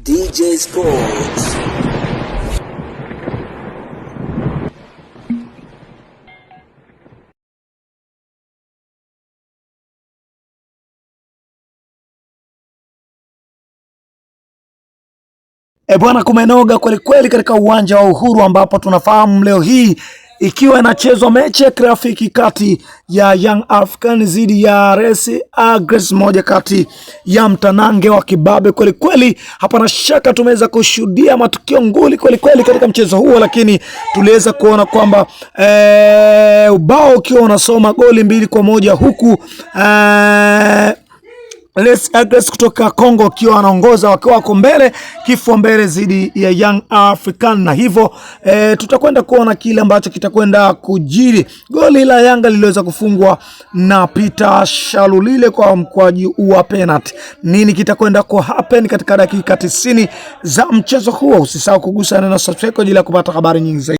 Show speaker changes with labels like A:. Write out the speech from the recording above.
A: DJ Sports. Bwana, kumenoga kweli kweli katika uwanja wa Uhuru, ambapo tunafahamu leo hii ikiwa inachezwa mechi ya kirafiki kati ya Young Africans dhidi ya RS Agres, moja kati ya mtanange wa kibabe kweli kweli. Hapana shaka tumeweza kushuhudia matukio nguli kweli kweli katika mchezo huo, lakini tuliweza kuona kwamba ubao ukiwa unasoma goli 2-1 huku RS Agres kutoka Kongo akiwa anaongoza wakiwa wako mbele kifua mbele dhidi ya Young African, na hivyo tutakwenda kuona kile ambacho kitakwenda kujiri. Goli la Yanga liliweza kufungwa na Peter Shalulile kwa mkwaju wa penalty. Nini kitakwenda ku happen katika dakika 90 za mchezo huo? Usisahau kugusa neno subscribe kwa ajili ya kupata habari nyingi zaidi.